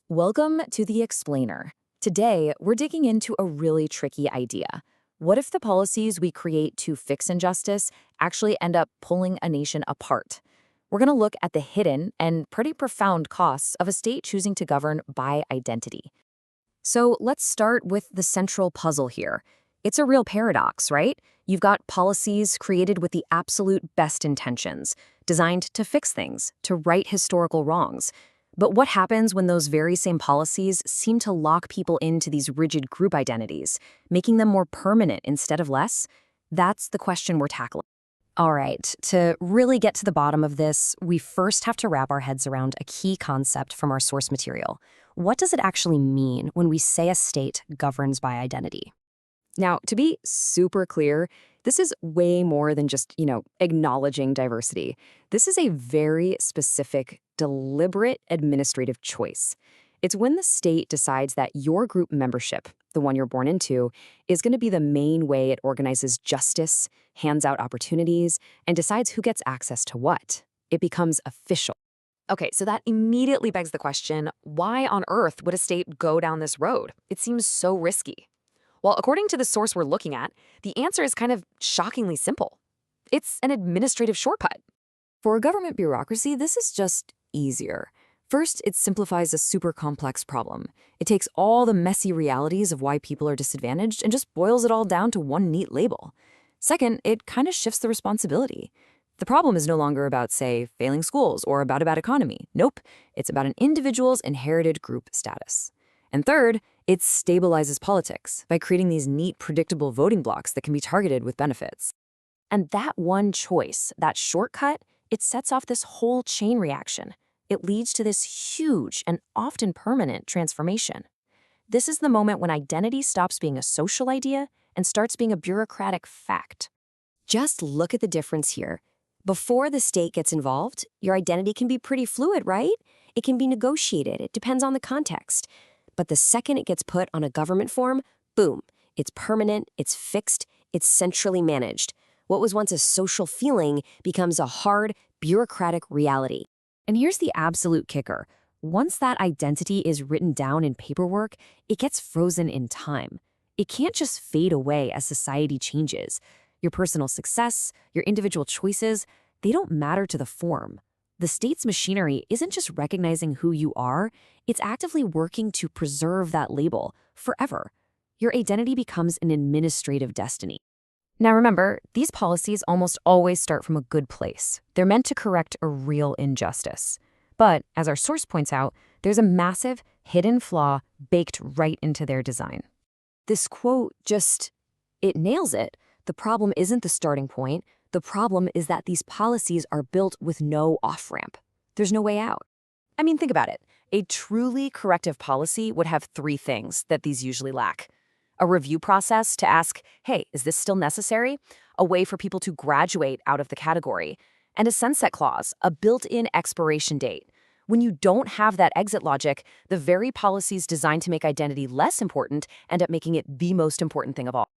Welcome to The Explainer. Today, we're digging into a really tricky idea. What if the policies we create to fix injustice actually end up pulling a nation apart? We're going to look at the hidden and pretty profound costs of a state choosing to govern by identity. So let's start with the central puzzle here. It's a real paradox, right? You've got policies created with the absolute best intentions, designed to fix things, to right historical wrongs. But what happens when those very same policies seem to lock people into these rigid group identities, making them more permanent instead of less? That's the question we're tackling. All right, to really get to the bottom of this, we first have to wrap our heads around a key concept from our source material. What does it actually mean when we say a state governs by identity? Now, to be super clear, this is way more than just, acknowledging diversity. This is a very specific, deliberate administrative choice. It's when the state decides that your group membership, the one you're born into, is going to be the main way it organizes justice, hands out opportunities, and decides who gets access to what. It becomes official. Okay, so that immediately begs the question, why on earth would a state go down this road? It seems so risky. Well, according to the source we're looking at, the answer is kind of shockingly simple. It's an administrative shortcut. For a government bureaucracy, this is just easier. First, it simplifies a super complex problem. It takes all the messy realities of why people are disadvantaged and just boils it all down to one neat label. Second, it kind of shifts the responsibility. The problem is no longer about, say, failing schools or about a bad economy. Nope, it's about an individual's inherited group status. And third, it stabilizes politics by creating these neat, predictable voting blocks that can be targeted with benefits. And that one choice, that shortcut, it sets off this whole chain reaction. It leads to this huge and often permanent transformation. This is the moment when identity stops being a social idea and starts being a bureaucratic fact. Just look at the difference here. Before the state gets involved, your identity can be pretty fluid, right? It can be negotiated. It depends on the context. But the second it gets put on a government form, boom, it's permanent, it's fixed, it's centrally managed. What was once a social feeling becomes a hard, bureaucratic reality. And here's the absolute kicker. Once that identity is written down in paperwork, it gets frozen in time. It can't just fade away as society changes. Your personal success, your individual choices, they don't matter to the form. The state's machinery isn't just recognizing who you are, it's actively working to preserve that label forever. Your identity becomes an administrative destiny. Now remember, these policies almost always start from a good place. They're meant to correct a real injustice. But, as our source points out, there's a massive, hidden flaw baked right into their design. This quote it nails it. The problem isn't the starting point. The problem is that these policies are built with no off-ramp. There's no way out. I mean, think about it. A truly corrective policy would have three things that these usually lack. A review process to ask, hey, is this still necessary? A way for people to graduate out of the category. And a sunset clause, a built-in expiration date. When you don't have that exit logic, the very policies designed to make identity less important end up making it the most important thing of all.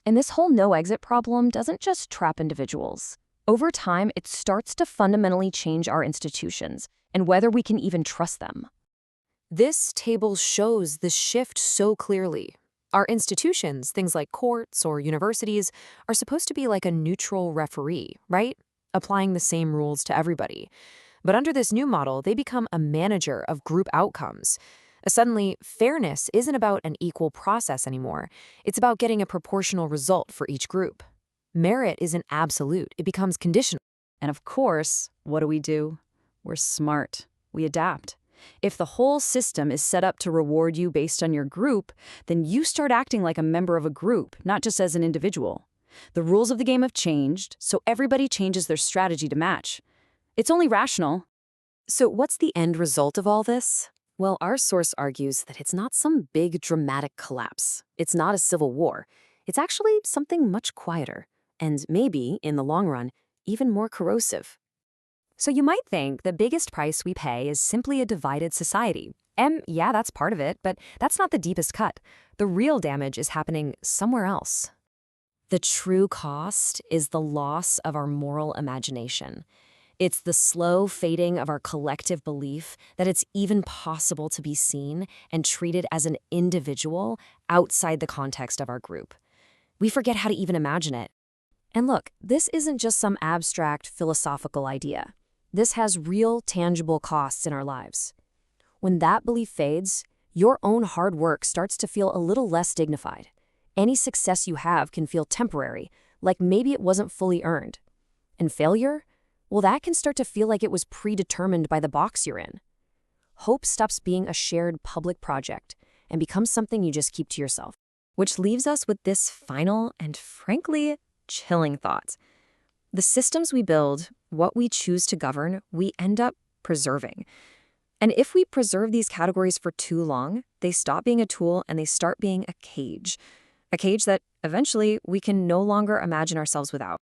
And this whole no-exit problem doesn't just trap individuals. Over time, it starts to fundamentally change our institutions and whether we can even trust them. This table shows the shift so clearly. Our institutions, things like courts or universities, are supposed to be like a neutral referee, right? Applying the same rules to everybody. But under this new model, they become a manager of group outcomes. Suddenly, fairness isn't about an equal process anymore. It's about getting a proportional result for each group. Merit isn't absolute. It becomes conditional. And of course, what do? We're smart. We adapt. If the whole system is set up to reward you based on your group, then you start acting like a member of a group, not just as an individual. The rules of the game have changed, so everybody changes their strategy to match. It's only rational. So what's the end result of all this? Well, our source argues that it's not some big dramatic collapse. It's not a civil war. It's actually something much quieter, and maybe, in the long run, even more corrosive. So you might think the biggest price we pay is simply a divided society. And yeah, that's part of it, but that's not the deepest cut. The real damage is happening somewhere else. The true cost is the loss of our moral imagination. It's the slow fading of our collective belief that it's even possible to be seen and treated as an individual outside the context of our group. We forget how to even imagine it. And look, this isn't just some abstract philosophical idea. This has real, tangible costs in our lives. When that belief fades, your own hard work starts to feel a little less dignified. Any success you have can feel temporary, like maybe it wasn't fully earned. And failure? Well, that can start to feel like it was predetermined by the box you're in. Hope stops being a shared public project and becomes something you just keep to yourself. Which leaves us with this final and frankly chilling thought. The systems we build, what we choose to govern, we end up preserving. And if we preserve these categories for too long, they stop being a tool and they start being a cage. A cage that eventually we can no longer imagine ourselves without.